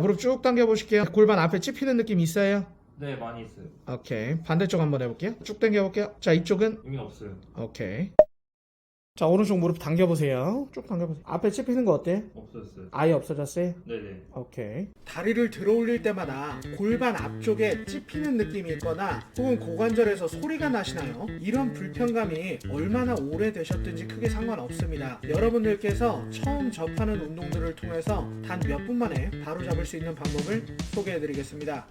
무릎 쭉 당겨 보실게요. 골반 앞에 찝히는 느낌 있어요? 네, 많이 있어요. 오케이. 반대쪽 한번 해볼게요. 쭉 당겨 볼게요. 자, 이쪽은? 이미 없어요. 오케이. 자, 오른쪽 무릎 당겨 보세요. 쭉 당겨 보세요. 앞에 찝히는 거 어때? 없었어요. 아예 없어졌어요? 네네. 오케이. 다리를 들어 올릴 때마다 골반 앞쪽에 찝히는 느낌이 있거나 혹은 고관절에서 소리가 나시나요? 이런 불편감이 얼마나 오래되셨든지 크게 상관없습니다. 여러분들께서 처음 접하는 운동들을 통해서 단 몇 분 만에 바로 잡을 수 있는 방법을 소개해 드리겠습니다.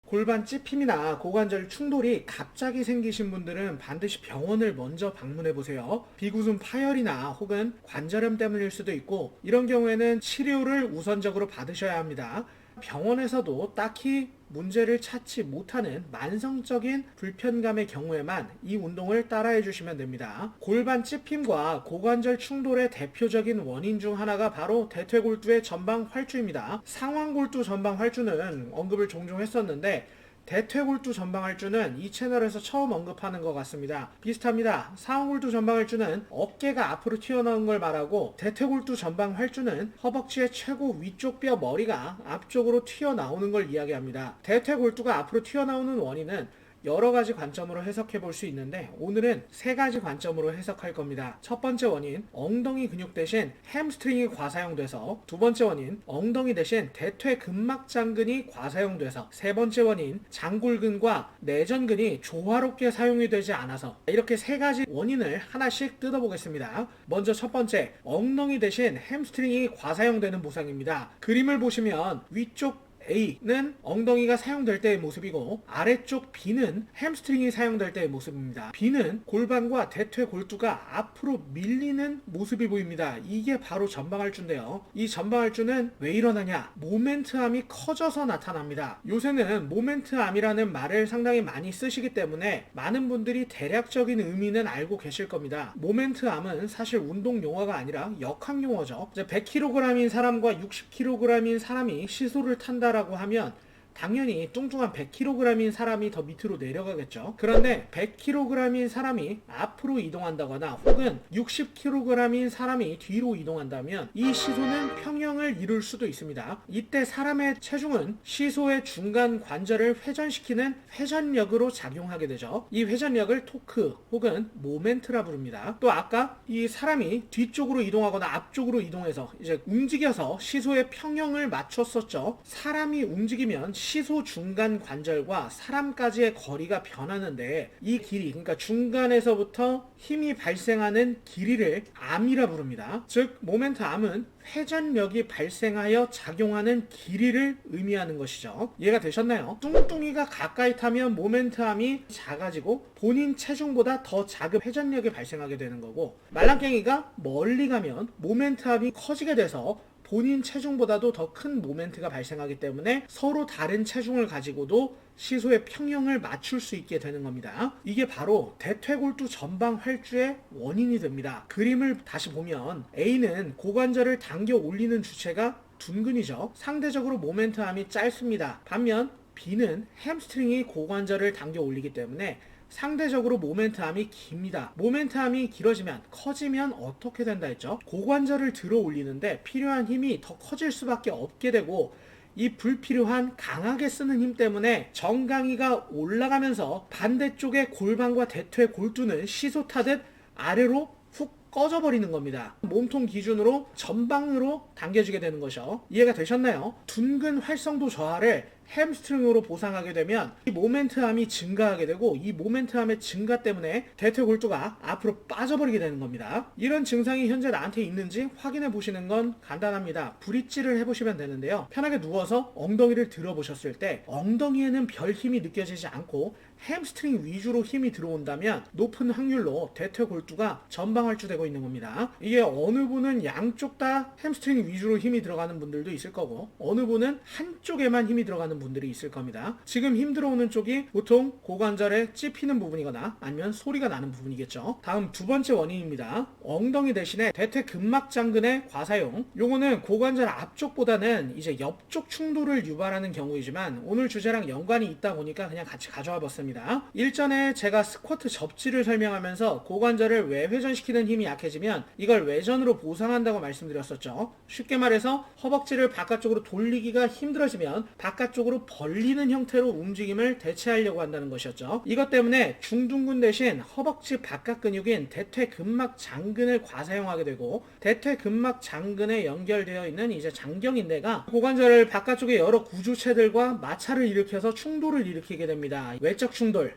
골반 찝힘이나 고관절 충돌이 갑자기 생기신 분들은 반드시 병원을 먼저 방문해 보세요. 비구순 파열이나 혹은 관절염 때문일 수도 있고, 이런 경우에는 치료를 우선적으로 받으셔야 합니다. 병원에서도 딱히 문제를 찾지 못하는 만성적인 불편감의 경우에만 이 운동을 따라해 주시면 됩니다. 골반 찝힘과 고관절 충돌의 대표적인 원인 중 하나가 바로 대퇴골두의 전방 활주입니다. 상완골두 전방 활주는 언급을 종종 했었는데, 대퇴골두 전방활주는 이 채널에서 처음 언급하는 것 같습니다. 비슷합니다. 상완골두 전방활주는 어깨가 앞으로 튀어나온 걸 말하고, 대퇴골두 전방활주는 허벅지의 최고 위쪽 뼈 머리가 앞쪽으로 튀어나오는 걸 이야기합니다. 대퇴골두가 앞으로 튀어나오는 원인은 여러 가지 관점으로 해석해 볼 수 있는데, 오늘은 세 가지 관점으로 해석할 겁니다. 첫 번째 원인, 엉덩이 근육 대신 햄스트링이 과사용돼서, 두 번째 원인, 엉덩이 대신 대퇴근막장근이 과사용돼서, 세 번째 원인, 장골근과 내전근이 조화롭게 사용이 되지 않아서. 이렇게 세 가지 원인을 하나씩 뜯어보겠습니다. 먼저 첫 번째, 엉덩이 대신 햄스트링이 과사용되는 부상입니다. 그림을 보시면 위쪽 A는 엉덩이가 사용될 때의 모습이고, 아래쪽 B는 햄스트링이 사용될 때의 모습입니다. B는 골반과 대퇴골두가 앞으로 밀리는 모습이 보입니다. 이게 바로 전방활주인데요. 이 전방활주는 왜 일어나냐? 모멘트암이 커져서 나타납니다. 요새는 모멘트암이라는 말을 상당히 많이 쓰시기 때문에 많은 분들이 대략적인 의미는 알고 계실 겁니다. 모멘트암은 사실 운동 용어가 아니라 역학 용어죠. 100kg인 사람과 60kg인 사람이 시소를 탄다 라고 하면 당연히 뚱뚱한 100kg인 사람이 더 밑으로 내려가겠죠. 그런데 100kg인 사람이 앞으로 이동한다거나 혹은 60kg인 사람이 뒤로 이동한다면 이 시소는 평형을 이룰 수도 있습니다. 이때 사람의 체중은 시소의 중간 관절을 회전시키는 회전력으로 작용하게 되죠. 이 회전력을 토크 혹은 모멘트라 부릅니다. 또 아까 이 사람이 뒤쪽으로 이동하거나 앞쪽으로 이동해서 이제 움직여서 시소의 평형을 맞췄었죠. 사람이 움직이면 시소 중간 관절과 사람까지의 거리가 변하는데, 이 길이, 그러니까 중간에서부터 힘이 발생하는 길이를 암이라 부릅니다. 즉 모멘트 암은 회전력이 발생하여 작용하는 길이를 의미하는 것이죠. 이해가 되셨나요? 뚱뚱이가 가까이 타면 모멘트암이 작아지고 본인 체중보다 더 작은 회전력이 발생하게 되는 거고, 말랑깽이가 멀리 가면 모멘트암이 커지게 돼서 본인 체중보다도 더 큰 모멘트가 발생하기 때문에 서로 다른 체중을 가지고도 시소의 평형을 맞출 수 있게 되는 겁니다. 이게 바로 대퇴골두 전방 활주의 원인이 됩니다. 그림을 다시 보면 A는 고관절을 당겨 올리는 주체가 둔근이죠. 상대적으로 모멘트암이 짧습니다. 반면 B는 햄스트링이 고관절을 당겨 올리기 때문에 상대적으로 모멘트암이 깁니다. 모멘트암이 길어지면, 커지면 어떻게 된다 했죠? 고관절을 들어 올리는데 필요한 힘이 더 커질 수밖에 없게 되고, 이 불필요한 강하게 쓰는 힘 때문에 정강이가 올라가면서 반대쪽의 골반과 대퇴골두는 시소 타듯 아래로 훅 꺼져버리는 겁니다. 몸통 기준으로 전방으로 당겨지게 되는 것이죠. 이해가 되셨나요? 둔근 활성도 저하를 햄스트링으로 보상하게 되면 이 모멘트암이 증가하게 되고, 이 모멘트암의 증가 때문에 대퇴골두가 앞으로 빠져버리게 되는 겁니다. 이런 증상이 현재 나한테 있는지 확인해 보시는 건 간단합니다. 브릿지를 해보시면 되는데요. 편하게 누워서 엉덩이를 들어보셨을 때 엉덩이에는 별 힘이 느껴지지 않고 햄스트링 위주로 힘이 들어온다면 높은 확률로 대퇴골두가 전방활주되고 있는 겁니다. 이게 어느 분은 양쪽 다 햄스트링 위주로 힘이 들어가는 분들도 있을 거고, 어느 분은 한쪽에만 힘이 들어가는 나타나는 분들이 있을 겁니다. 지금 힘 들어오는 쪽이 보통 고관절에 찝히는 부분이거나 아니면 소리가 나는 부분이겠죠. 다음 두 번째 원인입니다. 엉덩이 대신에 대퇴근막장근의 과사용. 요거는 고관절 앞쪽보다는 이제 옆쪽 충돌을 유발하는 경우이지만 오늘 주제랑 연관이 있다 보니까 그냥 같이 가져와 봤습니다. 일전에 제가 스쿼트 접지를 설명하면서 고관절을 외회전시키는 힘이 약해지면 이걸 외전으로 보상한다고 말씀드렸었죠. 쉽게 말해서 허벅지를 바깥쪽으로 돌리기가 힘들어지면 바깥쪽으로 벌리는 형태로 움직임을 대체하려고 한다는 것이었죠. 이것 때문에 중둔근 대신 허벅지 바깥 근육인 대퇴근막장근을 과사용하게 되고 대퇴근막장근에 연결되어 있는 이제 장경인대가 고관절을 바깥쪽의 여러 구조체들과 마찰을 일으켜서 충돌을 일으키게 됩니다. 외적 충돌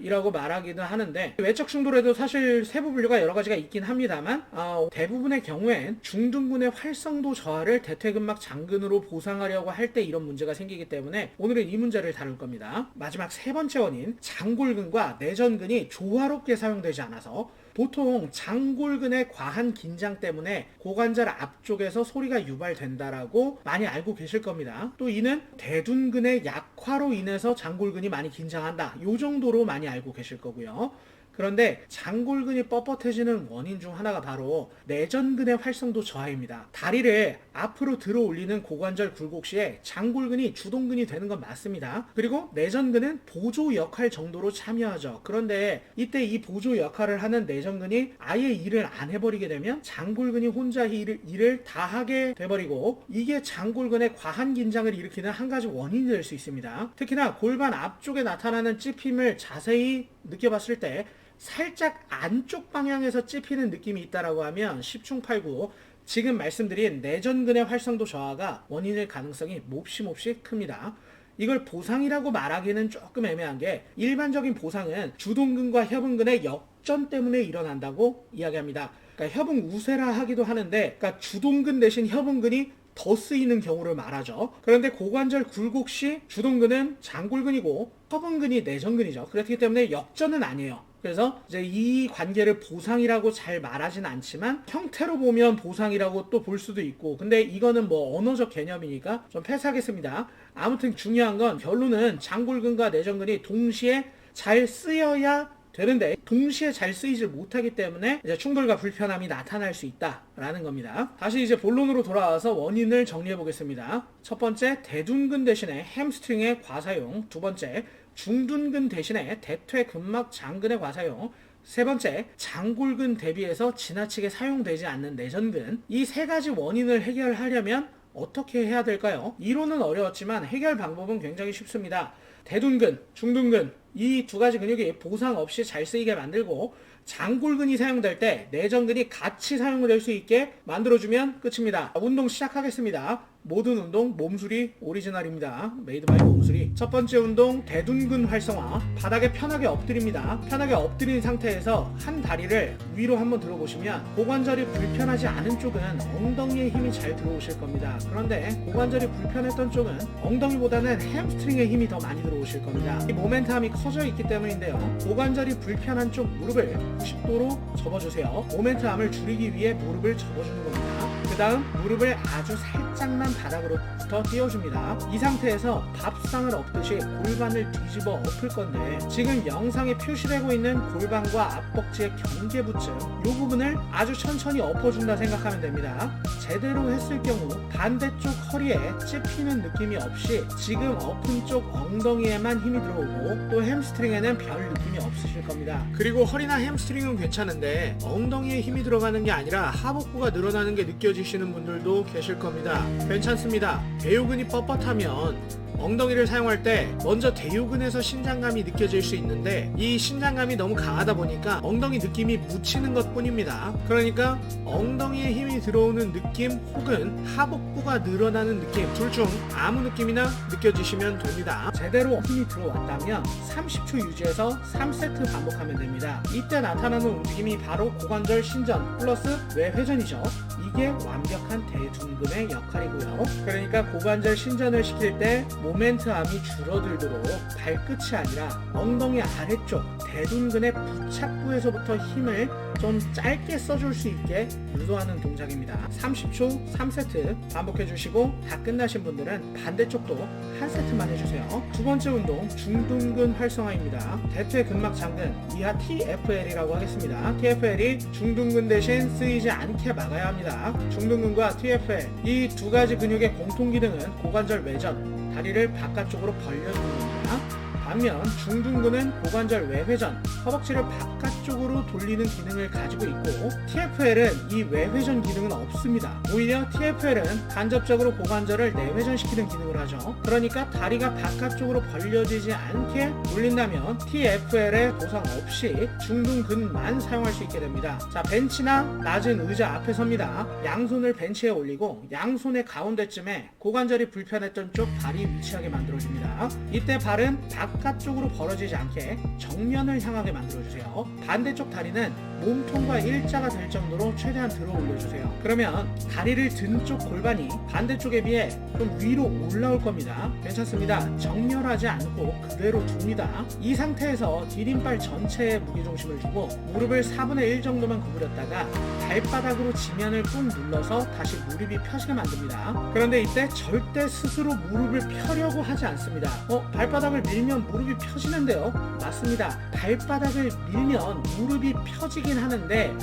이라고 말하기도 하는데 외적 충돌에도 사실 세부 분류가 여러 가지가 있긴 합니다만 대부분의 경우엔 중둔근의 활성도 저하를 대퇴근막 장근으로 보상하려고 할 때 이런 문제가 생기기 때문에 오늘은 이 문제를 다룰 겁니다. 마지막 세 번째 원인, 장골근과 내전근이 조화롭게 사용되지 않아서 보통 장골근의 과한 긴장 때문에 고관절 앞쪽에서 소리가 유발된다라고 많이 알고 계실 겁니다. 또 이는 대둔근의 약화로 인해서 장골근이 많이 긴장한다. 이 정도로 많이 알고 계실 거고요. 그런데 장골근이 뻣뻣해지는 원인 중 하나가 바로 내전근의 활성도 저하입니다. 다리를 앞으로 들어 올리는 고관절 굴곡 시에 장골근이 주동근이 되는 건 맞습니다. 그리고 내전근은 보조 역할 정도로 참여하죠. 그런데 이때 이 보조 역할을 하는 내전근이 아예 일을 안 해버리게 되면 장골근이 혼자 일을 다 하게 돼버리고 이게 장골근의 과한 긴장을 일으키는 한 가지 원인이 될 수 있습니다. 특히나 골반 앞쪽에 나타나는 찝힘을 자세히 느껴봤을 때 살짝 안쪽 방향에서 찝히는 느낌이 있다라고 하면 10충8구 지금 말씀드린 내전근의 활성도 저하가 원인일 가능성이 몹시 큽니다. 이걸 보상이라고 말하기는 조금 애매한 게 일반적인 보상은 주동근과 협응근의 역전 때문에 일어난다고 이야기합니다. 그러니까 협응 우세라 하기도 하는데 그러니까 주동근 대신 협응근이 더 쓰이는 경우를 말하죠. 그런데 고관절 굴곡 시 주동근은 장골근이고 협응근이 내전근이죠. 그렇기 때문에 역전은 아니에요. 그래서 이제 이 관계를 보상이라고 잘 말하진 않지만 형태로 보면 보상이라고 또 볼 수도 있고 근데 이거는 뭐 언어적 개념이니까 좀 패스하겠습니다. 아무튼 중요한 건 결론은 장골근과 내전근이 동시에 잘 쓰여야 되는데 동시에 잘 쓰이질 못하기 때문에 이제 충돌과 불편함이 나타날 수 있다라는 겁니다. 다시 이제 본론으로 돌아와서 원인을 정리해 보겠습니다. 첫 번째, 대둔근 대신에 햄스트링의 과사용. 두 번째, 중둔근 대신에 대퇴근막 장근의 과사용. 세 번째, 장골근 대비해서 지나치게 사용되지 않는 내전근. 이 세 가지 원인을 해결하려면 어떻게 해야 될까요? 이론은 어려웠지만 해결 방법은 굉장히 쉽습니다. 대둔근, 중둔근 이 두 가지 근육이 보상 없이 잘 쓰이게 만들고 장골근이 사용될 때 내전근이 같이 사용될 수 있게 만들어주면 끝입니다. 운동 시작하겠습니다. 모든 운동 몸수리 오리지널입니다. 메이드 바이 몸수리. 첫 번째 운동 대둔근 활성화. 바닥에 편하게 엎드립니다. 편하게 엎드린 상태에서 한 다리를 위로 한번 들어보시면 고관절이 불편하지 않은 쪽은 엉덩이에 힘이 잘 들어오실 겁니다. 그런데 고관절이 불편했던 쪽은 엉덩이보다는 햄스트링에 힘이 더 많이 들어오실 겁니다. 이 모멘텀이 커져 있기 때문인데요. 고관절이 불편한 쪽 무릎을 90도로 접어주세요. 모멘텀을 줄이기 위해 무릎을 접어주는 겁니다. 그 다음 무릎을 아주 살짝만 바닥으로부터 띄워줍니다. 이 상태에서 밥상을 엎듯이 골반을 뒤집어 엎을 건데 지금 영상에 표시되고 있는 골반과 앞벅지의 경계부쯤 이 부분을 아주 천천히 엎어준다 생각하면 됩니다. 제대로 했을 경우 반대쪽 허리에 찝히는 느낌이 없이 지금 엎은 쪽 엉덩이에만 힘이 들어오고 또 햄스트링에는 별 느낌이 없으실 겁니다. 그리고 허리나 햄스트링은 괜찮은데 엉덩이에 힘이 들어가는 게 아니라 하복부가 늘어나는 게 느껴지시는 분들도 계실 겁니다. 괜찮습니다. 대요근이 뻣뻣하면 엉덩이를 사용할 때 먼저 대요근에서 신장감이 느껴질 수 있는데 이 신장감이 너무 강하다 보니까 엉덩이 느낌이 묻히는 것 뿐입니다. 그러니까 엉덩이에 힘이 들어오는 느낌 혹은 하복부가 늘어나는 느낌 둘 중 아무 느낌이나 느껴지시면 됩니다. 제대로 힘이 들어왔다면 30초 유지해서 3세트 반복하면 됩니다. 이때 나타나는 움직임이 바로 고관절 신전 플러스 외회전이죠. 이게 완벽한 대둔근의 역할이고요. 그러니까 고관절 신전을 시킬 때 모멘트암이 줄어들도록 발끝이 아니라 엉덩이 아래쪽 대둔근의 부착부에서부터 힘을 좀 짧게 써줄 수 있게 유도하는 동작입니다. 30초 3세트 반복해주시고 다 끝나신 분들은 반대쪽도 한 세트만 해주세요. 두 번째 운동 중둔근 활성화입니다. 대퇴 근막 장근 이하 TFL이라고 하겠습니다. TFL이 중둔근 대신 쓰이지 않게 막아야 합니다. 중둔근과 TFL 이 두 가지 근육의 공통 기능은 고관절 외전, 다리를 바깥쪽으로 벌려주는 겁니다. 반면 중둔근은 고관절 외회전, 허벅지를 바깥쪽으로 돌리는 기능을 가지고 있고 TFL은 이 외회전 기능은 없습니다. 오히려 TFL은 간접적으로 고관절을 내회전시키는 기능을 하죠. 그러니까 다리가 바깥쪽으로 벌려지지 않게 돌린다면 TFL의 보상 없이 중둔근만 사용할 수 있게 됩니다. 자, 벤치나 낮은 의자 앞에 섭니다. 양손을 벤치에 올리고 양손의 가운데쯤에 고관절이 불편했던 쪽 발이 위치하게 만들어줍니다. 이때 발은 바깥쪽으로 벌어지지 않게 정면을 향하게 만들어주세요. 반대쪽 다리는 몸통과 일자가 될 정도로 최대한 들어 올려주세요. 그러면 다리를 든 쪽 골반이 반대쪽에 비해 좀 위로 올라올 겁니다. 괜찮습니다. 정렬하지 않고 그대로 둡니다. 이 상태에서 디딤발 전체에 무게중심을 주고 무릎을 4분의 1 정도만 구부렸다가 발바닥으로 지면을 꾹 눌러서 다시 무릎이 펴지게 만듭니다. 그런데 이때 절대 스스로 무릎을 펴려고 하지 않습니다. 발바닥을 밀면 무릎이 펴지는데요. 맞습니다. 발바닥을 밀면 무릎이 펴지긴 하는데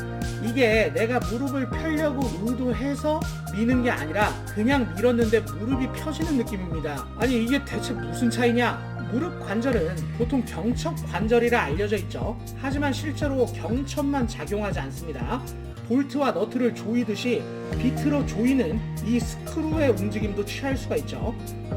이게 내가 무릎을 펴려고 의도해서 미는 게 아니라 그냥 밀었는데 무릎이 펴지는 느낌입니다. 아니 이게 대체 무슨 차이냐? 무릎 관절은 보통 경첩 관절이라 알려져 있죠. 하지만 실제로 경첩만 작용하지 않습니다. 볼트와 너트를 조이듯이 비틀어 조이는 이 스크루의 움직임도 취할 수가 있죠.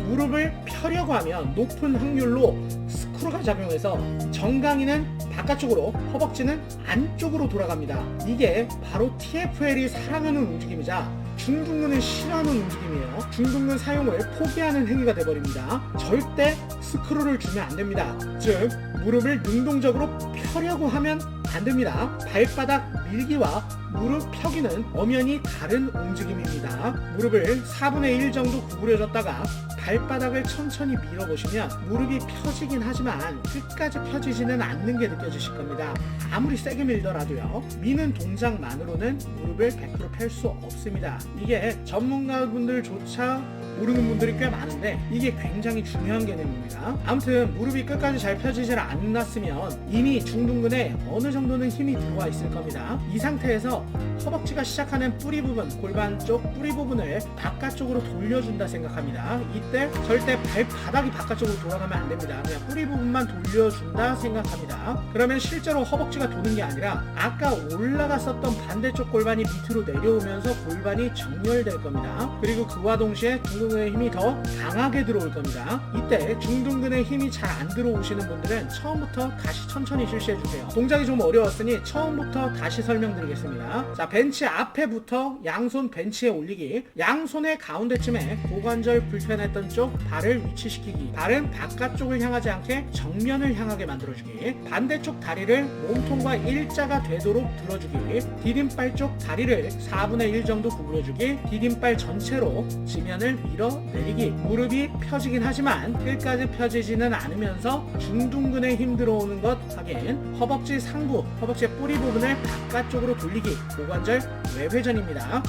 무릎을 펴려고 하면 높은 확률로 스크루가 작용해서 정강이는 바깥쪽으로, 허벅지는 안쪽으로 돌아갑니다. 이게 바로 TFL이 사랑하는 움직임이자 중둔근을 싫어하는 움직임이에요. 중둔근 사용을 포기하는 행위가 돼버립니다. 절대 스크루를 주면 안 됩니다. 즉 무릎을 능동적으로 펴려고 하면 안 됩니다. 발바닥 밀기와 무릎 펴기는 엄연히 다른 움직임입니다. 무릎을 4분의 1 정도 구부려졌다가 발바닥을 천천히 밀어보시면 무릎이 펴지긴 하지만 끝까지 펴지지는 않는 게 느껴지실 겁니다. 아무리 세게 밀더라도요. 미는 동작만으로는 무릎을 100% 펼 수 없습니다. 이게 전문가분들조차 모르는 분들이 꽤 많은데 이게 굉장히 중요한 개념입니다. 아무튼 무릎이 끝까지 잘 펴지질 않았으면 이미 중둔근에 어느 정도는 힘이 들어와 있을 겁니다. 이 상태에서 허벅지가 시작하는 뿌리 부분, 골반 쪽 뿌리 부분을 바깥쪽으로 돌려준다 생각합니다. 이때 절대 발바닥이 바깥쪽으로 돌아가면 안 됩니다. 그냥 뿌리 부분만 돌려준다 생각합니다. 그러면 실제로 허벅지가 도는 게 아니라 아까 올라갔었던 반대쪽 골반이 밑으로 내려오면서 골반이 정렬될 겁니다. 그리고 그와 동시에 중둔근의 힘이 더 강하게 들어올 겁니다. 이때 중둔근의 힘이 잘 안 들어오시는 분들은 처음부터 다시 천천히 실시해주세요. 동작이 좀 어려웠으니 처음부터 다시 설명드리겠습니다. 자, 벤치 앞에부터 양손 벤치에 올리기, 양손의 가운데쯤에 고관절 불편했던 쪽 발을 위치시키기, 발은 바깥쪽을 향하지 않게 정면을 향하게 만들어주기, 반대쪽 다리를 몸통과 일자가 되도록 들어주기, 디딤발 쪽 다리를 4분의 1 정도 구부려주기, 디딤발 전체로 지면을 밀어내리기. 무릎이 펴지긴 하지만 끝까지 펴지지는 않으면서 중둔근에 힘 들어오는 것 확인. 허벅지 상부, 허벅지의 뿌리 부분을 바깥쪽으로 돌리기, 고관절 외회전입니다.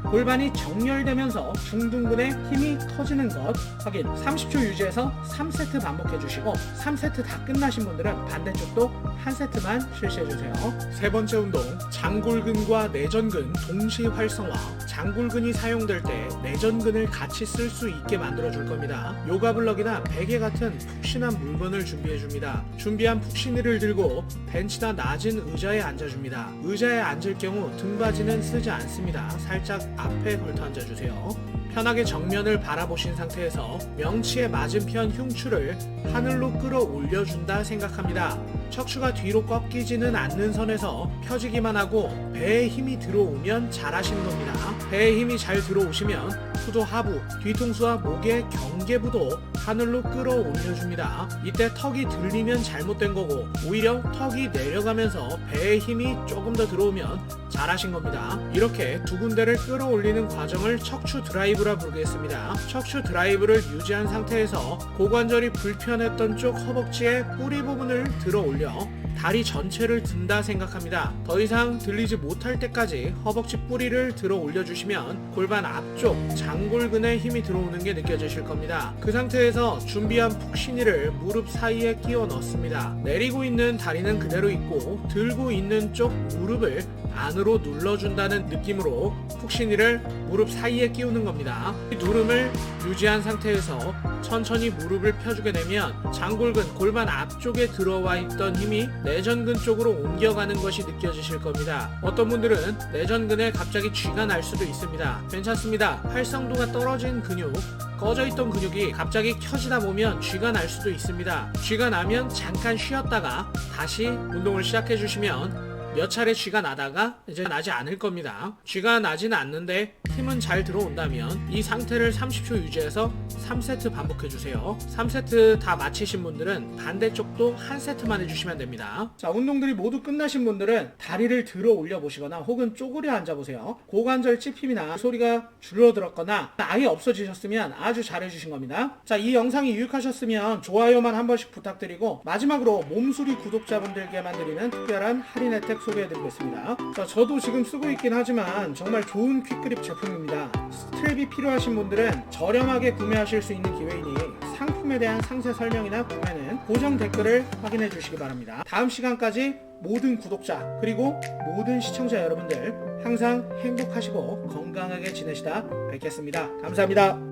골반이 정렬되면서 중둔근에 힘이 터지는 것 확인. 30초 유지해서 3세트 반복해주시고 3세트 다 끝나신 분들은 반대쪽도 한 세트만 실시해주세요. 세 번째 운동 장골근과 내전근 동시 활성화. 장골근이 사용될 때 내전근을 같이 쓸 수 있게 만들어줄 겁니다. 요가블럭이나 베개 같은 푹신한 물건을 준비해줍니다. 준비한 푹신이를 들고 벤치나 낮은 의자에 앉아줍니다. 의자에 앉을 경우 등받이는 쓰지 않습니다. 살짝 앞에 걸터 앉아주세요. 편하게 정면을 바라보신 상태에서 명치의 맞은편 흉추를 하늘로 끌어올려준다 생각합니다. 척추가 뒤로 꺾이지는 않는 선에서 펴지기만 하고 배에 힘이 들어오면 잘하시는 겁니다. 배에 힘이 잘 들어오시면 후두 하부, 뒤통수와 목의 경계부도 하늘로 끌어올려줍니다. 이때 턱이 들리면 잘못된 거고 오히려 턱이 내려가면서 배에 힘이 조금 더 들어오면 잘하신 겁니다. 이렇게 두 군데를 끌어올리는 과정을 척추 드라이브라 부르겠습니다. 척추 드라이브를 유지한 상태에서 고관절이 불편했던 쪽 허벅지의 뿌리 부분을 들어 올려 다리 전체를 든다 생각합니다. 더 이상 들리지 못할 때까지 허벅지 뿌리를 들어 올려주시면 골반 앞쪽 장골근에 힘이 들어오는 게 느껴지실 겁니다. 그 상태에서 준비한 푹신이를 무릎 사이에 끼워 넣습니다. 내리고 있는 다리는 그대로 있고 들고 있는 쪽 무릎을 안으로 눌러준다는 느낌으로 푹신이를 무릎 사이에 끼우는 겁니다. 이 누름을 유지한 상태에서 천천히 무릎을 펴주게 되면 장골근, 골반 앞쪽에 들어와 있던 힘이 내전근 쪽으로 옮겨가는 것이 느껴지실 겁니다. 어떤 분들은 내전근에 갑자기 쥐가 날 수도 있습니다. 괜찮습니다. 활성도가 떨어진 근육, 꺼져있던 근육이 갑자기 켜지다 보면 쥐가 날 수도 있습니다. 쥐가 나면 잠깐 쉬었다가 다시 운동을 시작해 주시면 몇 차례 쥐가 나다가 이제 나지 않을 겁니다. 쥐가 나지는 않는데 힘은 잘 들어온다면 이 상태를 30초 유지해서 3세트 반복해주세요. 3세트 다 마치신 분들은 반대쪽도 한 세트만 해주시면 됩니다. 자, 운동들이 모두 끝나신 분들은 다리를 들어 올려 보시거나 혹은 쪼그려 앉아 보세요. 고관절 찝힘이나 소리가 줄어들었거나 아예 없어지셨으면 아주 잘해주신 겁니다. 자, 이 영상이 유익하셨으면 좋아요만 한 번씩 부탁드리고 마지막으로 몸수리 구독자분들께만 드리는 특별한 할인 혜택 소개해드리겠습니다. 자, 저도 지금 쓰고 있긴 하지만 정말 좋은 퀵그립 제품입니다. 스트랩이 필요하신 분들은 저렴하게 구매하실 수 있는 기회이니 상품에 대한 상세 설명이나 구매는 고정 댓글을 확인해 주시기 바랍니다. 다음 시간까지 모든 구독자 그리고 모든 시청자 여러분들 항상 행복하시고 건강하게 지내시다 뵙겠습니다. 감사합니다.